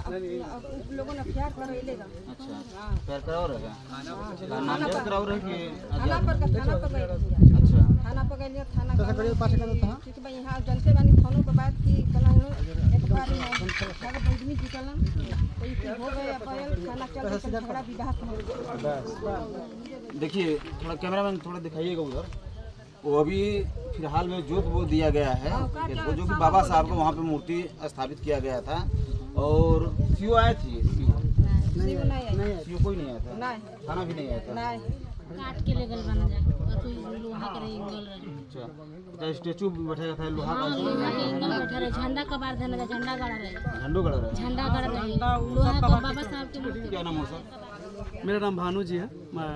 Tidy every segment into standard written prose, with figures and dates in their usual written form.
लोगों ने प्यार करैलेगा। अच्छा प्यार कराओ रहे नाम याद कराओ रहे कि थाना पर गए अच्छा थाना पर गए थाना ठीक भाई यहाँ जनते बानी फोनों पर बात की कलानो एक बार ही सारा बंदमी निकलन कोई हो गए अपयल थाना चल के झगड़ा विवाह हो। देखिए थोड़ा कैमरामैन थोड़ा दिखाइएगा उधर। वो अभी फिलहाल में जो वो दिया गया है वो जो कि बाबा साहब को वहाँ पे मूर्ति स्थापित किया गया था और सीओ आए थे सीओ कोई नहीं आया था थाना भी नहीं आया था काट के लेगल बना जाए तो लोहा के एंगल रहे। अच्छा स्टैचू बैठाया था लोहा का एंगल बैठा रहे झंडा कबार देना झंडा गड़ा रहे झंडो गड़ा रहा है झंडा गड़ा रहे लोहा का बाबा साहब की मूर्ति। क्या नाम हो सर? मेरा नाम भानु जी है। मैं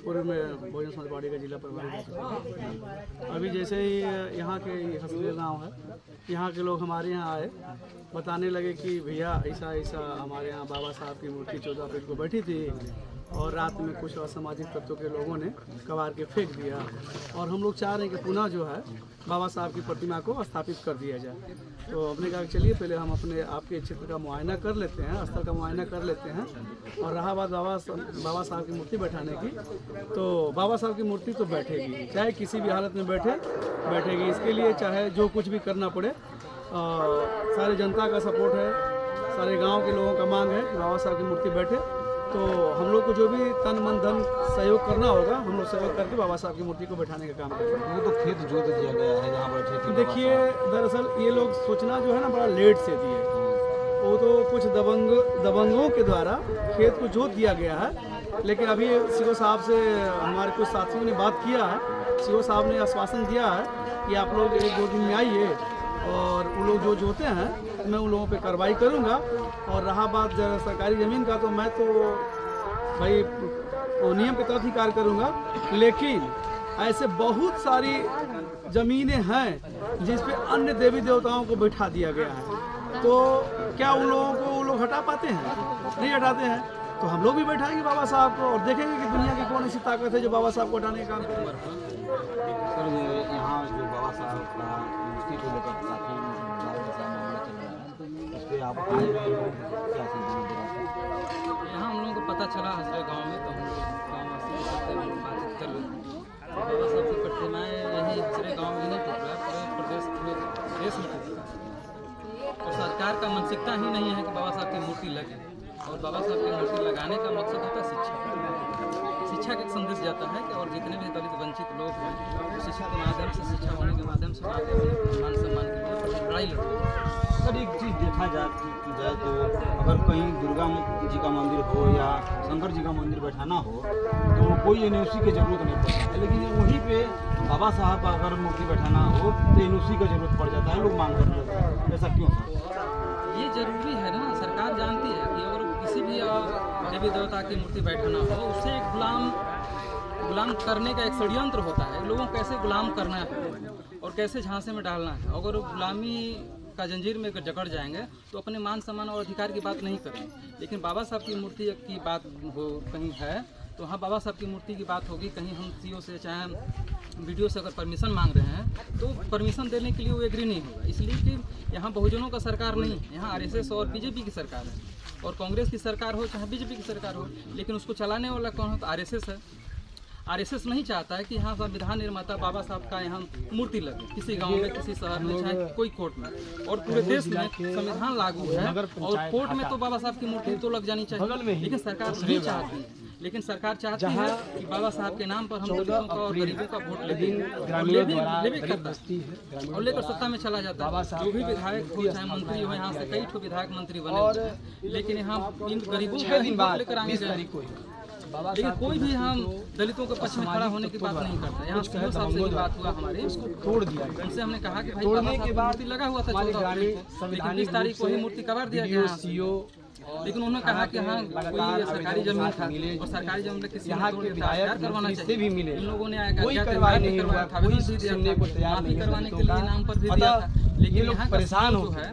पूर्व में बहुजन समाज पार्टी का जिला प्रभारी हूँ। अभी जैसे ही यहाँ के हसदेव गाँव है यहाँ के लोग हमारे यहाँ आए बताने लगे कि भैया ऐसा ऐसा हमारे यहाँ बाबा साहब की मूर्ति 14 फीट को बैठी थी और रात में कुछ असामाजिक तत्वों के लोगों ने कबार के फेंक दिया और हम लोग चाह रहे हैं कि पुनः जो है बाबा साहब की प्रतिमा को स्थापित कर दिया जाए। तो हमने कहा चलिए पहले हम अपने आपके क्षेत्र का मुआयना कर लेते हैं स्थल का मुआयना कर लेते हैं और रहा बात बाबा साहब की मूर्ति बैठाने की तो बाबा साहब की मूर्ति तो बैठेगी चाहे किसी भी हालत में बैठेगी। इसके लिए चाहे जो कुछ भी करना पड़े सारी जनता का सपोर्ट है सारे गांव के लोगों का मांग है कि बाबा साहब की मूर्ति बैठे। तो हम लोग को जो भी तन मन धन सहयोग करना होगा हम लोग सहयोग करके बाबा साहब की मूर्ति को बैठाने का काम करेंगे। वो तो खेत जोत दिया गया है जहाँ बैठे थे। देखिए दरअसल ये लोग सूचना जो है ना बड़ा लेट से दिए वो तो कुछ दबंगों के द्वारा खेत को जोत दिया गया है लेकिन अभी सीओ साहब से हमारे कुछ साथियों ने बात किया है सीओ साहब ने आश्वासन दिया है कि आप लोग 1-2 दिन में आइए और वो लोग जो जोते हैं मैं उन लोगों पे कार्रवाई करूंगा। और रहा बात सरकारी ज़मीन का तो मैं तो भाई नियम के तहत ही कार्य करूंगा लेकिन ऐसे बहुत सारी ज़मीनें हैं जिस पे अन्य देवी देवताओं को बैठा दिया गया है तो क्या उन लोगों को वो लोग हटा पाते हैं? नहीं हटाते हैं तो हम लोग भी बैठाएंगे बाबा साहब को और देखेंगे कि दुनिया की कौन ऐसी ताकत है जो बाबा साहब को हटाने का काम करेगी। सर यहाँ जो बाबा साहब का मूर्ति को लेकर काफ़ी मामला चल रहा है उस पर आप क्या यहाँ हम लोगों को पता चला हजरे गांव में तो हम लोग गाँववासी बातचीत कर रहे थे बाबा साहब की प्रतिमाएँ यही हजरे गाँव में नहीं टूट रहा है पूरे प्रदेश पूरे देश में टूट रहा है और सरकार का मानसिकता ही नहीं है कि बाबा साहब की मूर्ति लगे और बाबा साहब की मूर्ति लगाने का मकसद होता है शिक्षा का एक संदेश जाता है कि और जितने भी दलित वंचित लोग हैं शिक्षा के माध्यम से शिक्षा होने के माध्यम से आगे मान सम्मान के लिए लड़ाई लड़ते हैं। सर एक चीज़ देखा जाए तो अगर कहीं दुर्गा जी का मंदिर हो या शंकर जी का मंदिर बैठाना हो तो कोई एनओसी की जरूरत नहीं पड़ती है लेकिन वहीं पे बाबा साहब का अगर मूर्ति बैठाना हो तो एनओसी की जरूरत पड़ जाता है लोग मांग कर रहे हैं ऐसा क्यों? ये जरूरी है ना सरकार जानती है कि अगर किसी भी देवी देवता की मूर्ति बैठाना हो उससे एक गुलाम करने का एक षड्यंत्र होता है लोगों को कैसे गुलाम करना है और कैसे झांसे में डालना है। अगर गुलामी का जंजीर में जकड़ जाएंगे तो अपने मान सम्मान और अधिकार की बात नहीं करेंगे लेकिन बाबा साहब की मूर्ति की बात हो कहीं है तो हाँ बाबा साहब की मूर्ति की बात होगी कहीं हम सीओ से चाहे वीडियो से अगर परमिशन मांग रहे हैं तो परमिशन देने के लिए वो एग्री नहीं होगा इसलिए कि यहाँ बहुजनों का सरकार नहीं है यहाँ आरएसएस और बीजेपी की सरकार है और कांग्रेस की सरकार हो चाहे बीजेपी की सरकार हो लेकिन उसको चलाने वाला कौन हो तो आरएसएस है। आरएसएस नहीं चाहता है कि यहाँ संविधान निर्माता बाबा साहब का यहाँ मूर्ति लगे किसी गांव में किसी शहर में चाहे कोई कोर्ट में और पूरे देश में संविधान लागू है और कोर्ट में तो बाबा साहब की मूर्ति तो लग जानी चाहिए लेकिन सरकार नहीं चाहती है लेकिन सरकार चाहती है कि बाबा साहब के नाम पर हम दलितों का और गरीबों का वोट ले और लेकर सत्ता में चला जाता है जो भी विधायक हो चाहे मंत्री हो यहाँ से कई ठो विधायक मंत्री बने लेकिन यहाँ इन गरीबों को लेकर आगे लेकिन कोई भी हम दलितों के पक्ष में खड़ा होने की बात नहीं करता। यहाँ सीओ साहब से भी बात हुआ हमारे उसको तोड़ दिया उनसे हमने कहा कि भाई बाबा साहब की मूर्ति लगा हुआ था 14 तारीख को लेकिन 20 तारीख को ही मूर्ति कबार दिया गया लेकिन उन्होंने कहा कि हाँ कोई सरकारी जमीन था और सरकारी जमीन में किसी तैयार करवाना चाहिए इन लोगों ने माफी करवाने के लिए नाम पर भी दिया था लेकिन यहाँ परेशान हो है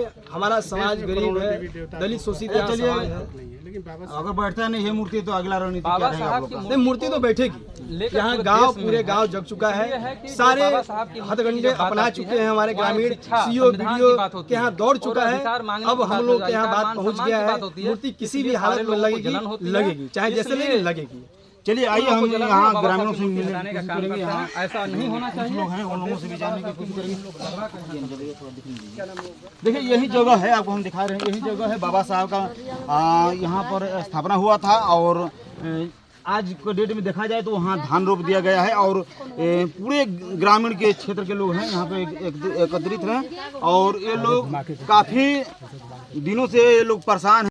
हमारा समाज गरीब है, दलित शोषित है, चलिए समाज है। अगर बैठता नहीं है मूर्ति तो अगला रणनीति क्या बाबा रहेगा साहब आप की लोग का? नहीं, मूर्ति तो बैठेगी। लेकिन यहाँ पूरे गांव, देश में पूरे गांव जग चुका ये है है, कि सारे बाबा साहब की मूर्ति की हथकंडे जब बात अपना आती चुके है, हैं हमारे वहाँ ग्रामीण, शिक्षा, सीओ संविधान की वीडियो बात होती के यहाँ है, दौड़ और चुका है। अधिकार मांगने अब की हम बात लोग हो के यहाँ जाती है, बात मान पहुँच सम्मान गया की है, बात होती है, मूर्ति किसी इसलिए भी हालत सारे में लोगों को लगेगी, जलन होती है। लगेगी, चाहे जैसे इसलिए लगेगी, लगेगी। चलिए आइए लोगों को हम जलन यहाँ है, बाबा ग्रामीणों साहब से की मूर्ति मिलने बनाने की का कोशिश काम करेंगे। करते यहाँ हैं। ऐसा नहीं होना कुछ चाहिए। लोग हैं, उन लोगों से भी जानने की कोशिश करेंगे। देखिए यही जगह है, आपको हम दिखा रहे हैं, यही जगह है बाबा साहब का यहाँ पर स्थापना हुआ था और आज के डेट में देखा जाए तो वहाँ धान रोप दिया गया है और पूरे ग्रामीण के क्षेत्र के लोग हैं यहाँ पे एकत्रित हैं और ये लोग काफ़ी दिनों से ये लोग परेशान हैं।